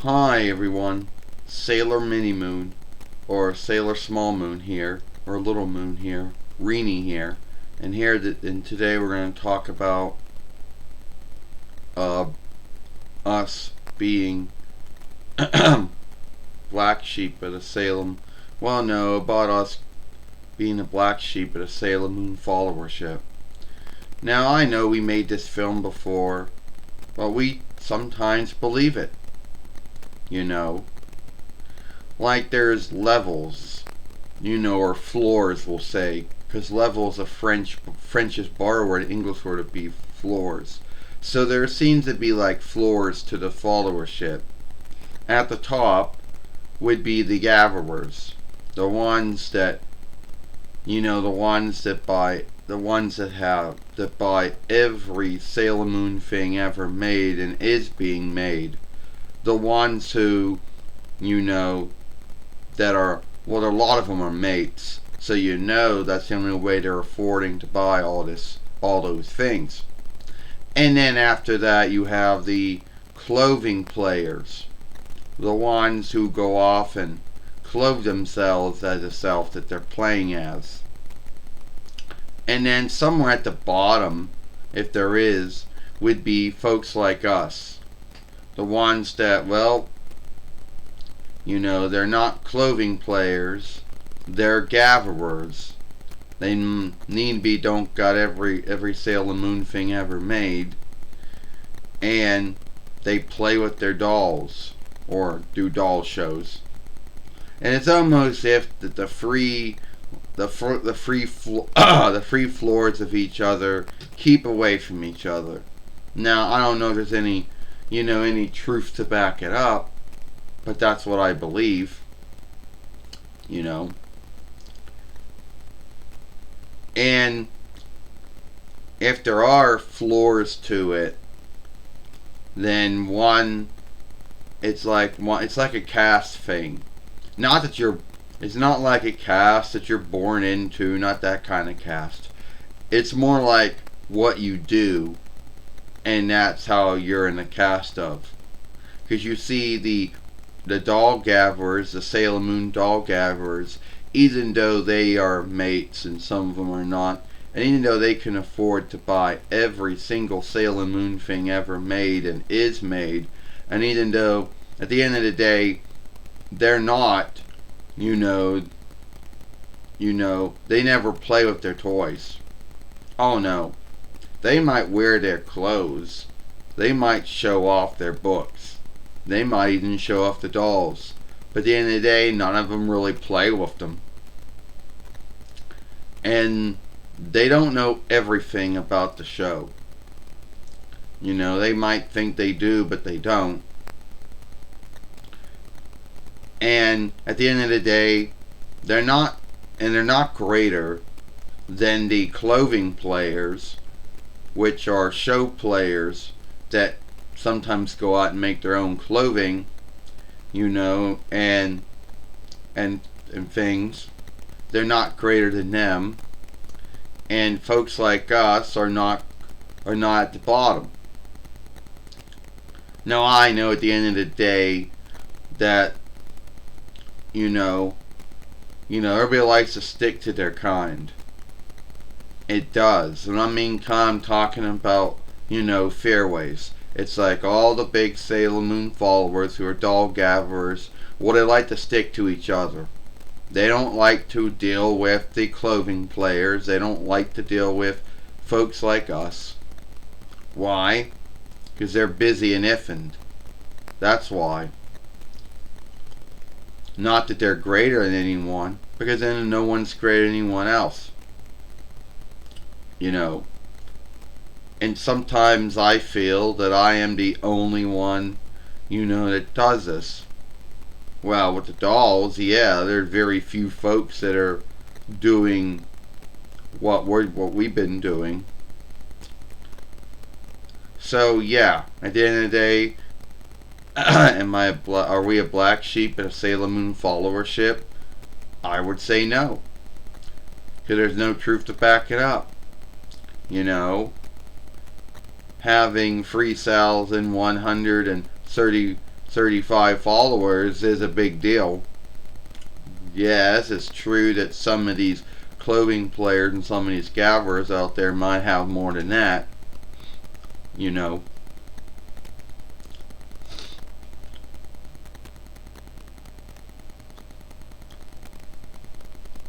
Hi everyone, Sailor Mini Moon, or Sailor Small Moon here, or Little Moon here, Reenie here, and today we're going to talk about uh, us being black sheep at a Salem. Well, no, about us being a black sheep at a Sailor Moon followership. Now I know we made this film before, but we sometimes believe it. You know, like there's levels, or floors, we'll say, because level is a French's borrowed word, English word would be floors. So there seems to be like floors to the followership. At the top would be the gatherers, the ones that, the ones that buy every Sailor Moon thing ever made and is being made. The ones who, that are, well, a lot of them are mates, so that's the only way they're affording to buy all those things. And then after that you have the clothing players, the ones who go off and clothe themselves as a self that they're playing as. And then somewhere at the bottom, if there is, would be folks like us. The ones that, they're not clothing players, they're gatherers. They don't got every Sailor Moon thing ever made, and they play with their dolls or do doll shows. And it's almost if that the free floors of each other keep away from each other. Now I don't know if there's any truth to back it up, but that's what I believe. And if there are floors to it, then it's like a caste thing. It's not like a caste that you're born into, not that kind of caste. It's more like what you do, and that's how you're in the cast of. Because you see the doll gatherers, the Sailor Moon doll gatherers, even though they are mates and some of them are not, and even though they can afford to buy every single Sailor Moon thing ever made and is made, and even though at the end of the day they're not, they never play with their toys. Oh no. They might wear their clothes. They might show off their books. They might even show off the dolls. But at the end of the day, none of them really play with them. And they don't know everything about the show. They might think they do, but they don't. And at the end of the day, they're not greater than the clothing players, which are show players that sometimes go out and make their own clothing, and things. They're not greater than them, and folks like us are not at the bottom. Now I know at the end of the day that everybody likes to stick to their kind. It does. And I mean kind, I'm talking about, fairways. It's like all the big Sailor Moon followers who are doll gatherers, they like to stick to each other. They don't like to deal with the clothing players. They don't like to deal with folks like us. Why? Because they're busy and iffing. That's why. Not that they're greater than anyone, because then no one's greater than anyone else. And sometimes I feel that I am the only one, that does this. Well, with the dolls, yeah, there are very few folks that are doing what we've been doing. So yeah, at the end of the day, are we a black sheep in a Sailor Moon followership? I would say no, because there's no truth to back it up. Having free cells in 130 35 followers is a big deal. Yes, it's true that some of these clothing players and some of these gatherers out there might have more than that. You know.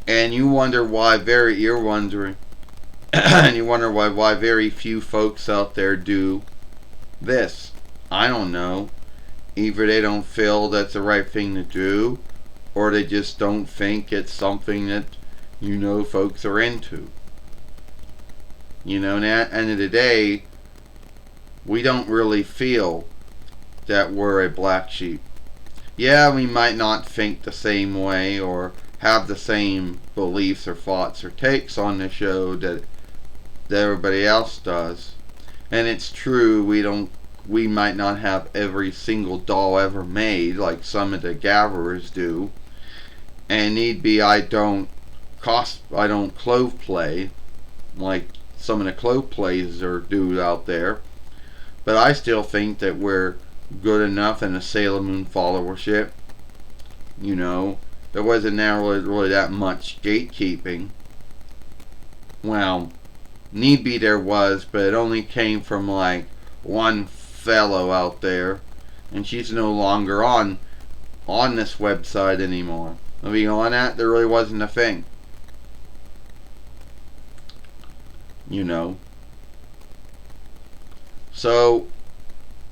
And you wonder why you're wondering, and you wonder why very few folks out there do this. I don't know. Either they don't feel that's the right thing to do, or they just don't think it's something that, folks are into. And at the end of the day, we don't really feel that we're a black sheep. Yeah, we might not think the same way or have the same beliefs or thoughts or takes on the show that everybody else does. And it's true, we might not have every single doll ever made like some of the gatherers do. And need be, I don't clove play like some of the clove plays are do out there. But I still think that we're good enough in the Sailor Moon followership. There wasn't really that much gatekeeping. Well, need be there was, but it only came from like one fellow out there, and she's no longer on this website anymore. I mean, on that, there really wasn't a thing. So,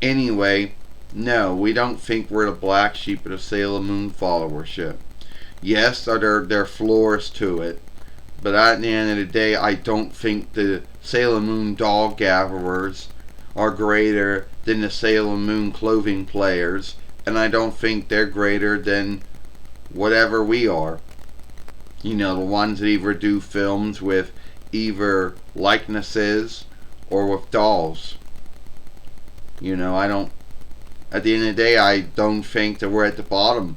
anyway, no, we don't think we're the black sheep of the Sailor Moon followership. Yes, there are flaws to it, but at the end of the day, I don't think the Sailor Moon doll gatherers are greater than the Sailor Moon clothing players, and I don't think they're greater than whatever we are. The ones that either do films with either likenesses or with dolls. I don't, at the end of the day, I don't think that we're at the bottom.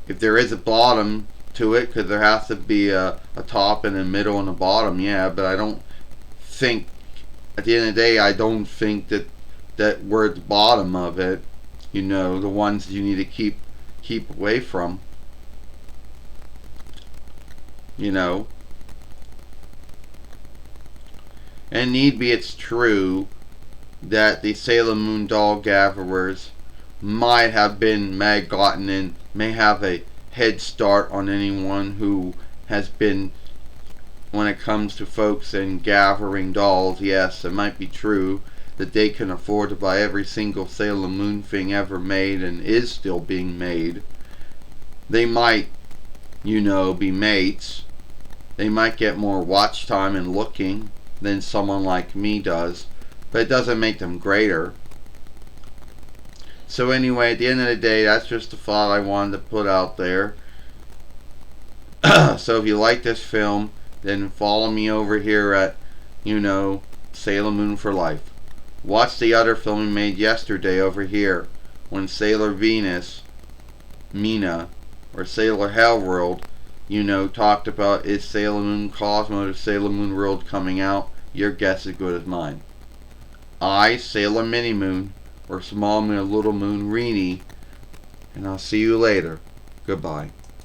If there is a bottom to it, because there has to be a top and a middle and a bottom, yeah, but I don't think, at the end of the day, I don't think that we're at the bottom of it. The ones you need to keep away from. And need be, it's true that the Sailor Moon doll gatherers might have gotten in, may have a head start on anyone who has been, when it comes to folks and gathering dolls. Yes, it might be true that they can afford to buy every single Sailor Moon thing ever made and is still being made. They might, be mates. They might get more watch time and looking than someone like me does, but it doesn't make them greater. So anyway, at the end of the day, that's just a thought I wanted to put out there. So if you like this film, then follow me over here at, Sailor Moon for Life. Watch the other film we made yesterday over here, when Sailor Venus, Mina, or Sailor Hellworld, talked about, is Sailor Moon Cosmos or Sailor Moon World coming out? Your guess is as good as mine. I, Sailor Mini Moon, or Small Moon or Little Moon Reenie, and I'll see you later. Goodbye.